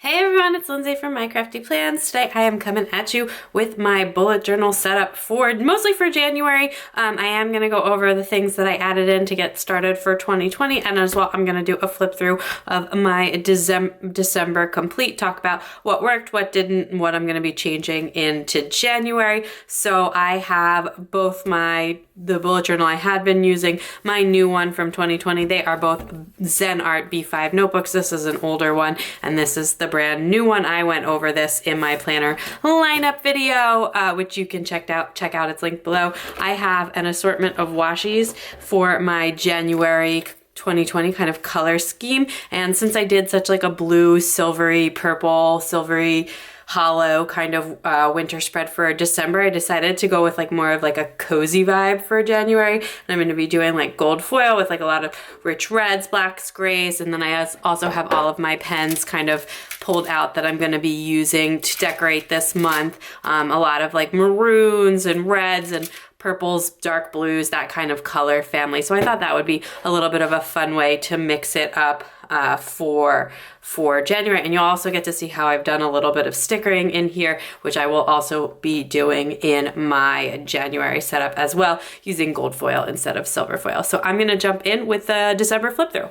Hey everyone, it's Lindsay from My Crafty Plans. Today I am coming at you with my bullet journal setup mostly for January. I am going to go over the things that I added in to get started for 2020, and as well I'm going to do a flip through of my December complete, talk about what worked, what didn't, and what I'm going to be changing into January. So I have both the bullet journal I had been using, my new one from 2020. They are both Zenart B5 notebooks. This is an older one, and this is the brand new one. I went over this in my planner lineup video, which you can check out. It's linked below. I have an assortment of washies for my January 2020 kind of color scheme, and since I did such like a blue, silvery, purple, silvery, hollow kind of winter spread for December, I decided to go with like more of like a cozy vibe for January. And I'm going to be doing like gold foil with like a lot of rich reds, blacks, grays, and then I also have all of my pens kind of pulled out that I'm going to be using to decorate this month. A lot of like maroons and reds and purples, dark blues, that kind of color family. So I thought that would be a little bit of a fun way to mix it up for January. And you'll also get to see how I've done a little bit of stickering in here, which I will also be doing in my January setup as well, using gold foil instead of silver foil. So I'm gonna jump in with the December flip through.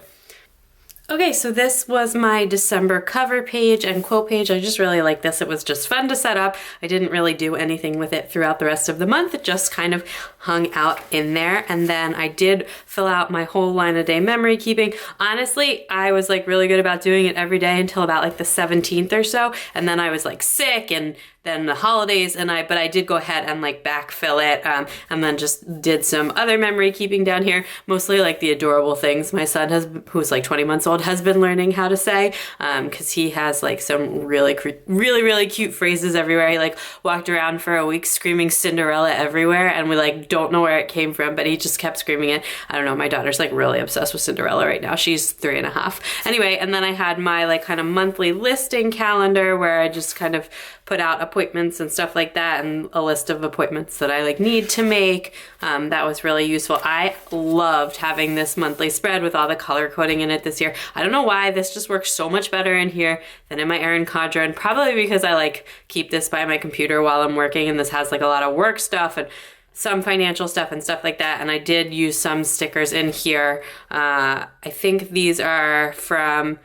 Okay, so this was my December cover page and quote page. I just really like this. It was just fun to set up. I didn't really do anything with it throughout the rest of the month. It just kind of hung out in there. And then I did fill out my whole line a day memory keeping. Honestly, I was like really good about doing it every day until about like the 17th or so. And then I was like sick and then the holidays, but I did go ahead and like backfill it, and then just did some other memory keeping down here, mostly like the adorable things my son who's like 20 months old, has been learning how to say, because he has like some really cute phrases everywhere. He like walked around for a week screaming Cinderella everywhere, and we like don't know where it came from, but he just kept screaming it. I don't know, my daughter's like really obsessed with Cinderella right now. She's 3.5. Anyway, and then I had my like kind of monthly listing calendar where I just kind of put out appointments and stuff like that, and a list of appointments that I like need to make. That was really useful. I loved having this monthly spread with all the color coding in it this year. I don't know why, this just works so much better in here than in my Erin Condren, probably because I like keep this by my computer while I'm working, and this has like a lot of work stuff and some financial stuff and stuff like that. And I did use some stickers in here. I think these are from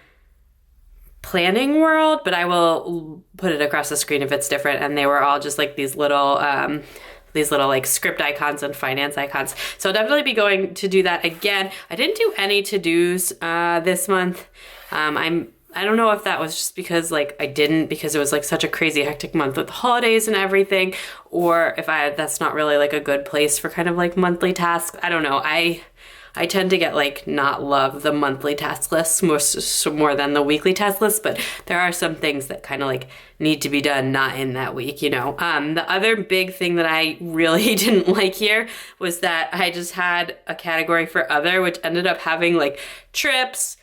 Planning World, but I will put it across the screen if it's different. And they were all just like these little like script icons and finance icons. So I'll definitely be going to do that again. I didn't do any to-dos this month. I don't know if that was just because like I didn't, because it was like such a crazy hectic month with the holidays and everything, or if that's not really like a good place for kind of like monthly tasks. I don't know. I tend to get like not love the monthly task lists more than the weekly task lists, but there are some things that kind of like need to be done not in that week, you know. The other big thing that I really didn't like here was that I just had a category for other, which ended up having like trips,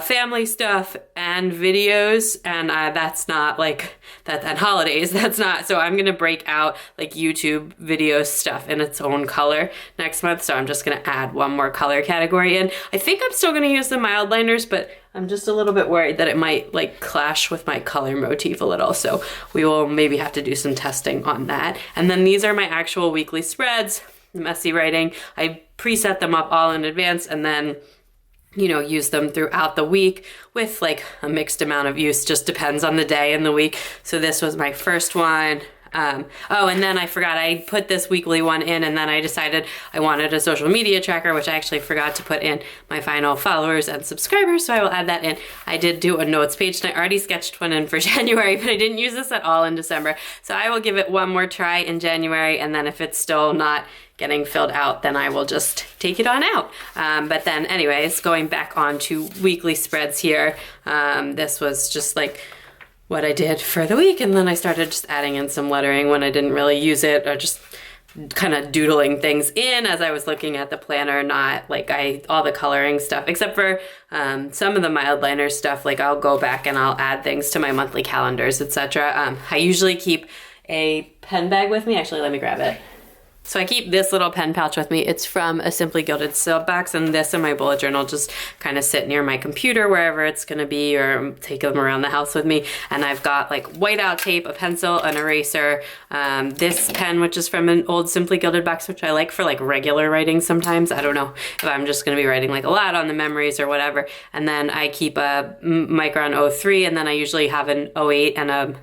family stuff, and videos, and that's not like that, and holidays, that's not. So I'm gonna break out like YouTube video stuff in its own color next month, so I'm just gonna add one more color category in. I think I'm still gonna use the mild liners, but I'm just a little bit worried that it might like clash with my color motif a little, so we will maybe have to do some testing on that. And then these are my actual weekly spreads, the messy writing. I preset them up all in advance, and then use them throughout the week with like a mixed amount of use, just depends on the day and the week. So this was my first one. Oh, and then I forgot, I put this weekly one in, and then I decided I wanted a social media tracker, which I actually forgot to put in my final followers and subscribers, so I will add that in. I did do a notes page, and I already sketched one in for January, but I didn't use this at all in December. So I will give it one more try in January, and then if it's still not getting filled out, then I will just take it on out. But then anyways, going back on to weekly spreads here, this was just like what I did for the week, and then I started just adding in some lettering when I didn't really use it, or just kind of doodling things in as I was looking at the planner, not like all the coloring stuff, except for some of the mild liner stuff. Like I'll go back and I'll add things to my monthly calendars, etc. I usually keep a pen bag with me. Actually, let me grab it. So I keep this little pen pouch with me. It's from a Simply Gilded sub box, and this and my bullet journal just kind of sit near my computer wherever it's gonna be, or take them around the house with me. And I've got like whiteout tape, a pencil, an eraser, this pen, which is from an old Simply Gilded box, which I like for like regular writing sometimes. I don't know if I'm just gonna be writing like a lot on the memories or whatever. And then I keep a Micron 03, and then I usually have an 08 and a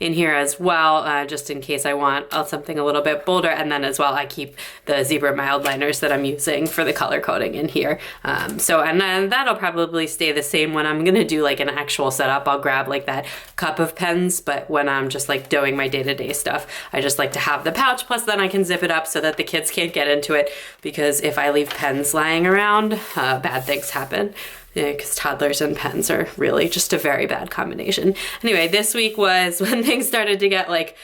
in here as well, just in case I want something a little bit bolder. And then as well, I keep the zebra mild liners that I'm using for the color coding in here. And then that'll probably stay the same when I'm gonna do like an actual setup. I'll grab like that cup of pens, but when I'm just like doing my day-to-day stuff, I just like to have the pouch, plus then I can zip it up so that the kids can't get into it, because if I leave pens lying around, bad things happen. Yeah, because toddlers and pens are really just a very bad combination. Anyway, this week was when things started to get like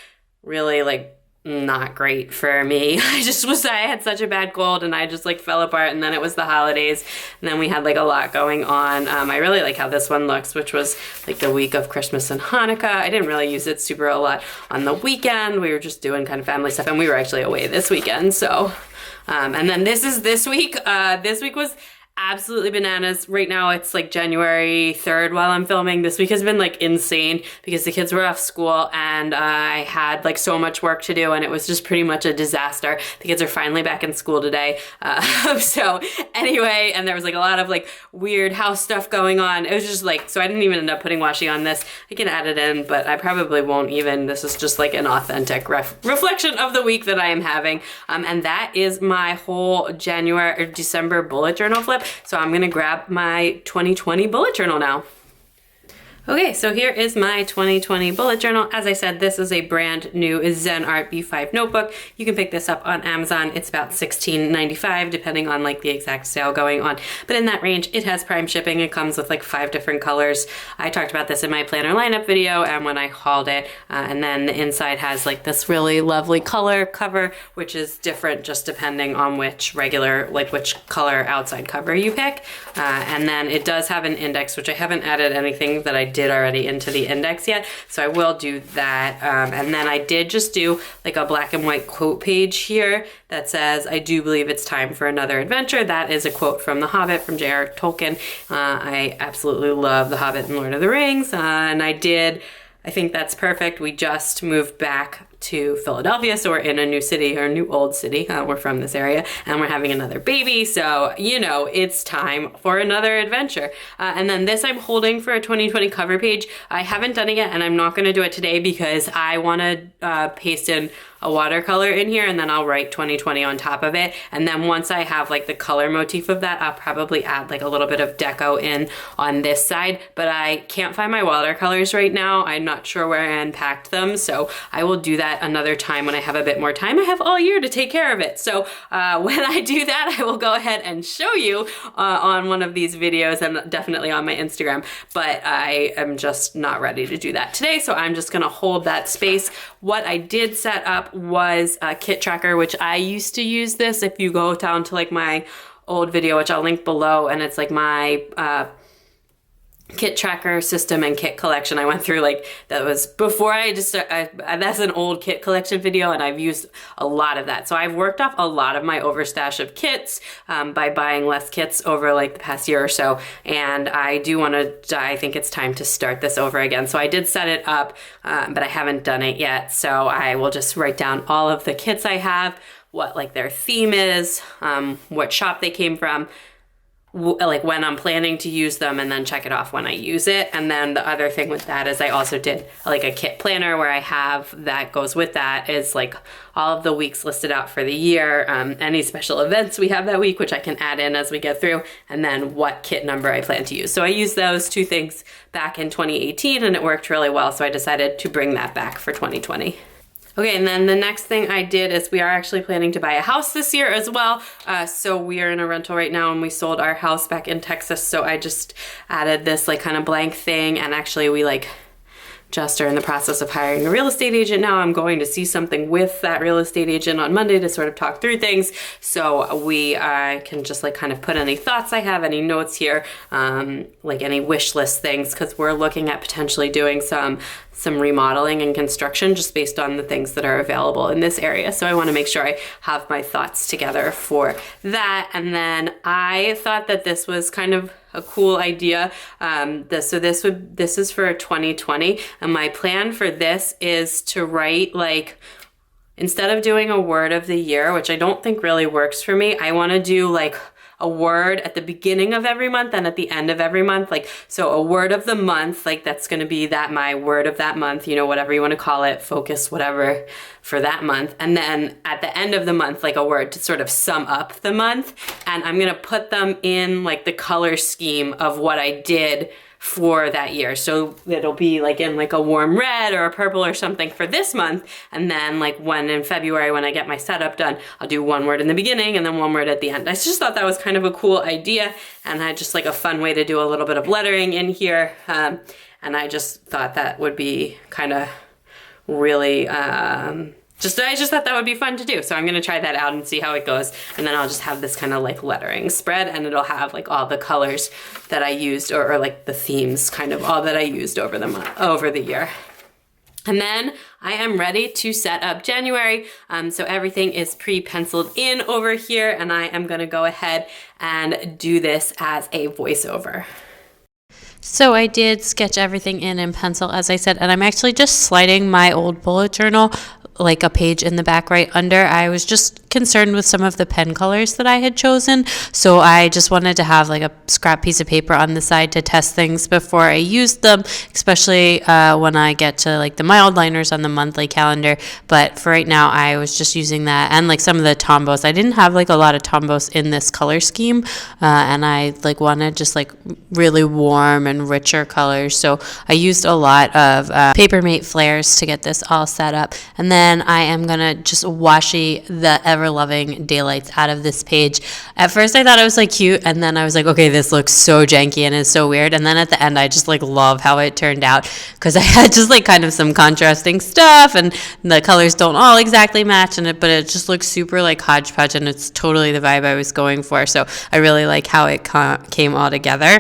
really like not great for me. I had such a bad cold and I just like fell apart, and then it was the holidays, and then we had like a lot going on. I really like how this one looks, which was like the week of Christmas and Hanukkah. I didn't really use it super a lot on the weekend. We were just doing kind of family stuff, and we were actually away this weekend. So, and then this week. This week was absolutely bananas. Right now it's like January 3rd while I'm filming. This week has been like insane because the kids were off school and I had like so much work to do, and it was just pretty much a disaster. The kids are finally back in school today. So anyway, and there was like a lot of like weird house stuff going on. It was just like, so I didn't even end up putting washi on this. I can add it in, but I probably won't even. This is just like an authentic reflection of the week that I am having. And that is my whole January or December bullet journal flip. So I'm gonna grab my 2020 bullet journal now. Okay, so here is my 2020 bullet journal. As I said, this is a brand new Zenart B5 notebook. You can pick this up on Amazon. It's about $16.95, depending on like the exact sale going on. But in that range, it has prime shipping. It comes with like 5 different colors. I talked about this in my planner lineup video and when I hauled it. And then the inside has like this really lovely color cover, which is different just depending on which color outside cover you pick. And then it does have an index, which I haven't added anything that I did already into the index yet, so I will do that. And then I did just do like a black and white quote page here that says, "I do believe it's time for another adventure." That is a quote from The Hobbit, from J.R. Tolkien. I absolutely love The Hobbit and Lord of the Rings, and I think that's perfect. We just moved back to Philadelphia, so we're in a new city, or a new old city. We're from this area, and we're having another baby, so you know it's time for another adventure. And then this I'm holding for a 2020 cover page. I haven't done it yet, and I'm not going to do it today because I want to paste in a watercolor in here, and then I'll write 2020 on top of it. And then once I have like the color motif of that, I'll probably add like a little bit of deco in on this side, but I can't find my watercolors right now. I'm not sure where I unpacked them, so I will do that another time when I have a bit more time. I have all year to take care of it. So when I do that, I will go ahead and show you on one of these videos, and definitely on my Instagram, but I am just not ready to do that today, so I'm just gonna hold that space. What I did set up was a kit tracker, which I used to use this. If you go down to like my old video, which I'll link below, and it's like my kit tracker system and kit collection. I went through like, that was before that's an old kit collection video, and I've used a lot of that. So I've worked off a lot of my overstash of kits by buying less kits over like the past year or so. And I think it's time to start this over again. So I did set it up, but I haven't done it yet. So I will just write down all of the kits I have, what like their theme is, what shop they came from, like when I'm planning to use them, and then check it off when I use it. And then the other thing with that is I also did like a kit planner where I have that goes with that is like all of the weeks listed out for the year, any special events we have that week, which I can add in as we get through, and then what kit number I plan to use. So I used those two things back in 2018 and it worked really well. So I decided to bring that back for 2020. Okay, and then the next thing I did is we are actually planning to buy a house this year as well. So we are in a rental right now, and we sold our house back in Texas. So I just added this like kind of blank thing, and actually we like just are in the process of hiring a real estate agent now. I'm going to see something with that real estate agent on Monday to sort of talk through things. So I can just like kind of put any thoughts I have, any notes here, like any wish list things, because we're looking at potentially doing some remodeling and construction just based on the things that are available in this area. So I want to make sure I have my thoughts together for that. And then I thought that this was kind of a cool idea. This is for 2020, and my plan for this is to write, like, instead of doing a word of the year, which I don't think really works for me, I want to do like a word at the beginning of every month and at the end of every month. Like, so a word of the month, like that's going to be that my word of that month, you know, whatever you want to call it, focus, whatever, for that month. And then at the end of the month, like a word to sort of sum up the month. And I'm going to put them in like the color scheme of what I did for that year. So it'll be like in like a warm red or a purple or something for this month. And then like when in February, when I get my setup done, I'll do one word in the beginning and then one word at the end. I just thought that was kind of a cool idea, and I just like a fun way to do a little bit of lettering in here. And I just thought that would be kind of really, I just thought that would be fun to do. So I'm going to try that out and see how it goes. And then I'll just have this kind of like lettering spread, and it'll have like all the colors that I used, or like the themes, kind of all that I used over the year. And then I am ready to set up January. So everything is pre-penciled in over here, and I am going to go ahead and do this as a voiceover. So I did sketch everything in pencil, as I said, and I'm actually just sliding my old bullet journal like a page in the back right under. I was just concerned with some of the pen colors that I had chosen, so I just wanted to have like a scrap piece of paper on the side to test things before I used them, especially when I get to like the mild liners on the monthly calendar. But for right now, I was just using that, and like some of the Tombows. I didn't have like a lot of Tombows in this color scheme, and I like wanted just like really warm and richer colors, so I used a lot of Papermate flares to get this all set up. And then I am gonna just washi the ever-loving daylights out of this page. At first I thought it was like cute, and then I was like, okay, this looks so janky and is so weird. And then at the end I just like love how it turned out, because I had just like kind of some contrasting stuff, and the colors don't all exactly match in it, but it just looks super like hodgepodge, and it's totally the vibe I was going for. So I really like how it came all together.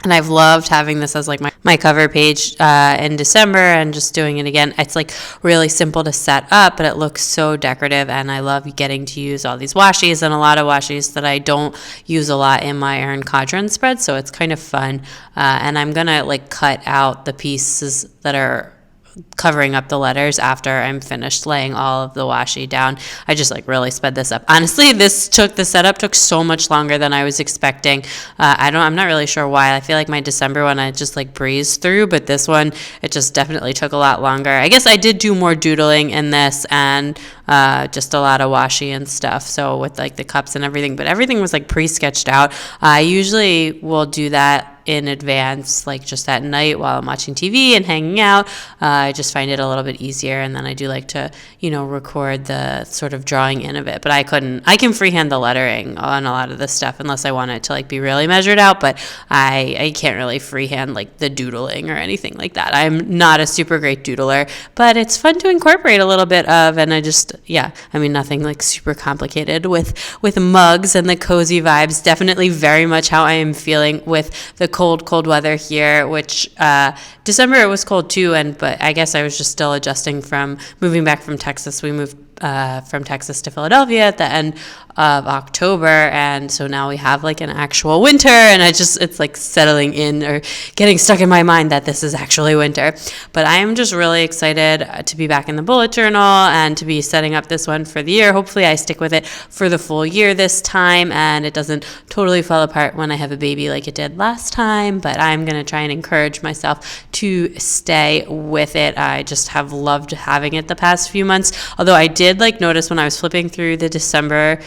And I've loved having this as like my cover page in December, and just doing it again. It's like really simple to set up, but it looks so decorative, and I love getting to use all these washies, and a lot of washies that I don't use a lot in my Erin Condren spread, so it's kind of fun. And I'm gonna like cut out the pieces that are covering up the letters after I'm finished laying all of the washi down. I just like really sped this up. Honestly, the setup took so much longer than I was expecting. I'm not really sure why. I feel like my December one I just like breezed through, but this one it just definitely took a lot longer. I guess I did do more doodling in this, and just a lot of washi and stuff, so with like the cups and everything, but everything was like pre-sketched out. I usually will do that in advance, like just at night while I'm watching TV and hanging out. I just find it a little bit easier, and then I do like to, record the sort of drawing in of it. But I can freehand the lettering on a lot of this stuff unless I want it to like be really measured out, but I can't really freehand like the doodling or anything like that. I'm not a super great doodler, but it's fun to incorporate a little bit of, and nothing like super complicated with mugs and the cozy vibes. Definitely very much how I am feeling with the cold weather here, which December it was cold too, but I guess I was just still adjusting from moving back from Texas. We moved from Texas to Philadelphia at the end of October, and so now we have like an actual winter, and it's like settling in or getting stuck in my mind that this is actually winter. But I am just really excited to be back in the bullet journal and to be setting up this one for the year. Hopefully I stick with it for the full year this time, and it doesn't totally fall apart when I have a baby like it did last time, but I'm going to try and encourage myself to stay with it. I just have loved having it the past few months, although I did like notice when I was flipping through the December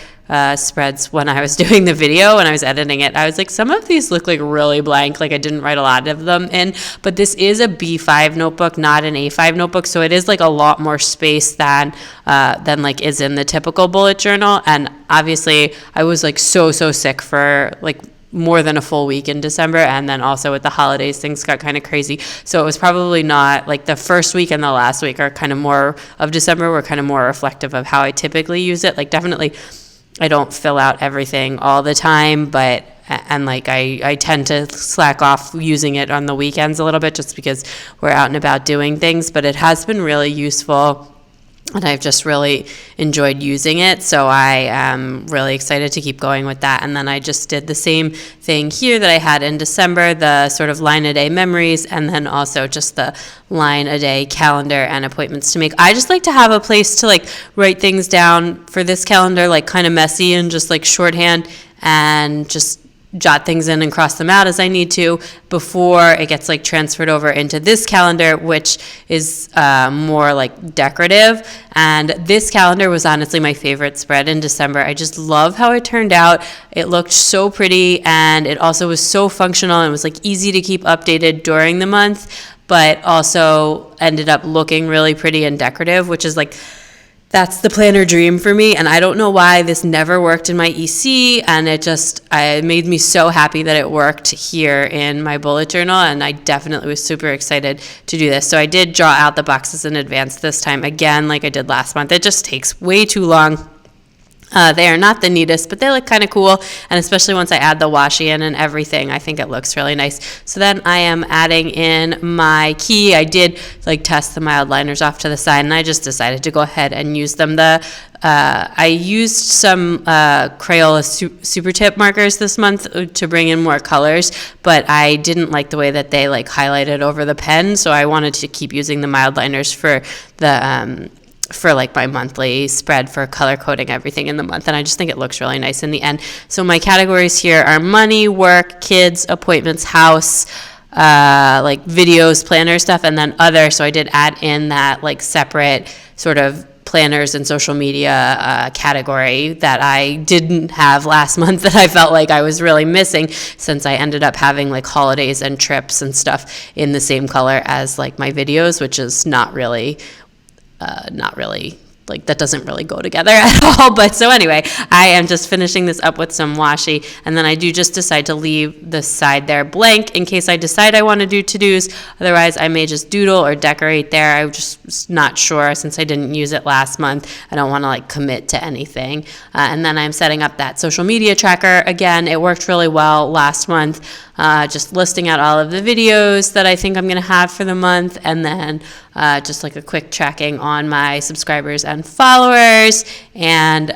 spreads when I was doing the video, when I was editing it, I was like, some of these look like really blank, like I didn't write a lot of them in, but this is a B5 notebook, not an A5 notebook, so it is like a lot more space than like is in the typical bullet journal. And obviously I was like so sick for like more than a full week in December, and then also with the holidays things got kind of crazy, so it was probably not like the first week and the last week are kind of more of December were kind of more reflective of how I typically use it. Like definitely I don't fill out everything all the time, but and like I tend to slack off using it on the weekends a little bit just because we're out and about doing things, but it has been really useful and I've just really enjoyed using it, so I am really excited to keep going with that. And then I just did the same thing here that I had in December, the sort of line a day memories, and then also just the line a day calendar and appointments to make. I just like to have a place to like write things down for this calendar, like kind of messy and just like shorthand, and just jot things in and cross them out as I need to before it gets like transferred over into this calendar, which is more like decorative. And this calendar was honestly my favorite spread in December. I just love how it turned out. It looked so pretty, and it also was so functional and was like easy to keep updated during the month, but also ended up looking really pretty and decorative, which is like that's the planner dream for me. And I don't know why this never worked in my EC, and it made me so happy that it worked here in my bullet journal, and I definitely was super excited to do this. So I did draw out the boxes in advance this time, again, like I did last month. It just takes way too long. They are not the neatest, but they look kind of cool, and especially once I add the washi in and everything, I think it looks really nice. So then I am adding in my key. I did like test the mild liners off to the side, and I just decided to go ahead and use them. I used some Crayola Super Tip markers this month to bring in more colors, but I didn't like the way that they like highlighted over the pen, so I wanted to keep using the mild liners for the for like my monthly spread for color coding everything in the month, and I just think it looks really nice in the end. So my categories here are money, work, kids, appointments, house, like videos, planner stuff, and then other. So I did add in that like separate sort of planners and social media category that I didn't have last month, that I felt like I was really missing, since I ended up having like holidays and trips and stuff in the same color as like my videos, which is not really like that doesn't really go together at all. But so anyway, I am just finishing this up with some washi, and then I do just decide to leave the side there blank in case I decide I want to do to-dos. Otherwise, I may just doodle or decorate there. I'm just not sure since I didn't use it last month. I don't want to like commit to anything. And then I'm setting up that social media tracker. Again, it worked really well last month. Just listing out all of the videos that I think I'm going to have for the month, and then just like a quick tracking on my subscribers and followers, and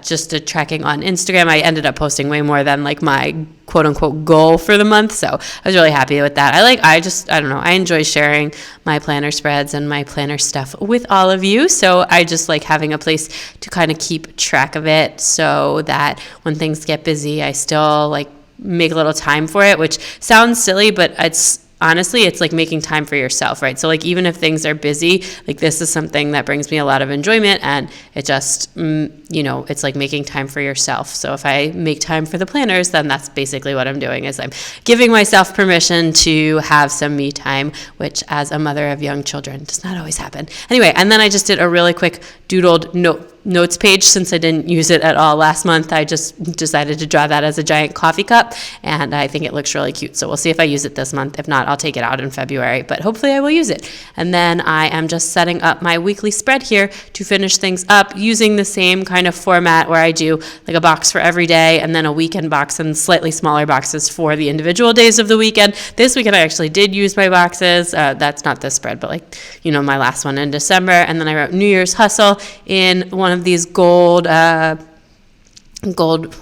just a tracking on Instagram. I ended up posting way more than like my quote unquote goal for the month, so I was really happy with that. I don't know, I enjoy sharing my planner spreads and my planner stuff with all of you, so I just like having a place to kind of keep track of it, so that when things get busy, I still like make a little time for it, which sounds silly, but it's honestly, it's like making time for yourself, right? So like even if things are busy, like this is something that brings me a lot of enjoyment, and it just, it's like making time for yourself. So if I make time for the planners, then that's basically what I'm doing, is I'm giving myself permission to have some me time, which as a mother of young children does not always happen. Anyway, and then I just did a really quick doodled notes page. Since I didn't use it at all last month, I just decided to draw that as a giant coffee cup, and I think it looks really cute. So we'll see if I use it this month. If not, I'll take it out in February, but hopefully I will use it. And then I am just setting up my weekly spread here to finish things up using the same kind of format where I do like a box for every day, and then a weekend box and slightly smaller boxes for the individual days of the weekend. This weekend I actually did use my boxes. That's not this spread, but like, my last one in December. And then I wrote New Year's Hustle in one of these gold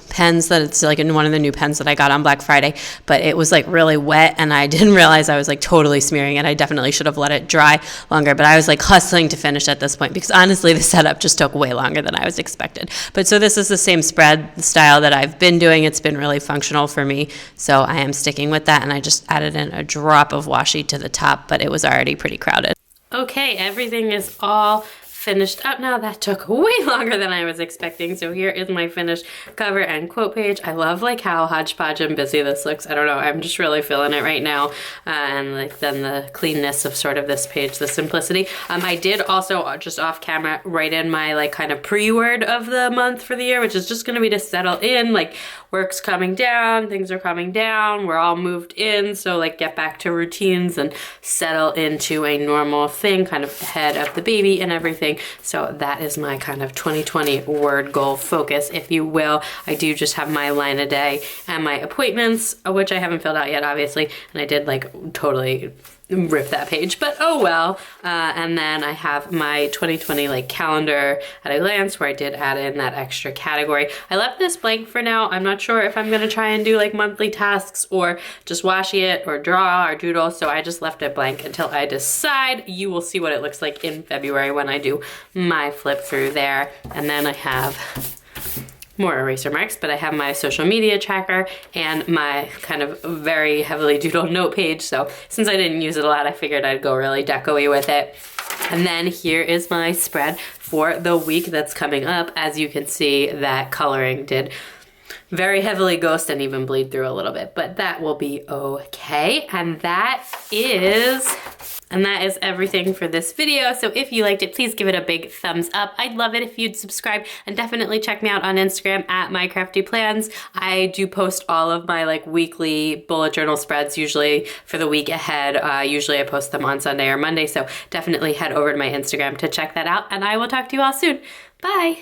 pens, that it's like in one of the new pens that I got on Black Friday, but it was like really wet, and I didn't realize I was like totally smearing it. I definitely should have let it dry longer, but I was like hustling to finish at this point, because honestly the setup just took way longer than I was expected. But so this is the same spread style that I've been doing. It's been really functional for me, so I am sticking with that, and I just added in a drop of washi to the top, but it was already pretty crowded. Okay, everything is all finished up now. That took way longer than I was expecting. So here is my finished cover and quote page. I love like how hodgepodge and busy this looks. I don't know, I'm just really feeling it right now. And like then the cleanness of sort of this page, the simplicity. I did also just off camera write in my like kind of pre-word of the month for the year, which is just gonna be to settle in, like work's coming down, things are coming down, we're all moved in, so like get back to routines and settle into a normal thing, kind of ahead of the baby and everything. So that is my kind of 2020 word goal focus, if you will. I do just have my line a day and my appointments, which I haven't filled out yet, obviously, and I did like totally rip that page, but oh well. And then I have my 2020 like calendar at a glance, where I did add in that extra category. I left this blank for now. I'm not sure if I'm gonna try and do like monthly tasks or just washi it or draw or doodle, so I just left it blank until I decide. You will see what it looks like in February when I do my flip through there. And then I have more eraser marks, but I have my social media tracker and my kind of very heavily doodled note page. So since I didn't use it a lot, I figured I'd go really deco-y with it. And then here is my spread for the week that's coming up. As you can see, that coloring did very heavily ghost and even bleed through a little bit, but that will be okay. And that is everything for this video. So if you liked it, please give it a big thumbs up. I'd love it if you'd subscribe, and definitely check me out on Instagram at mycraftyplans. I do post all of my like weekly bullet journal spreads usually for the week ahead. Usually I post them on Sunday or Monday, so definitely head over to my Instagram to check that out, and I will talk to you all soon. Bye.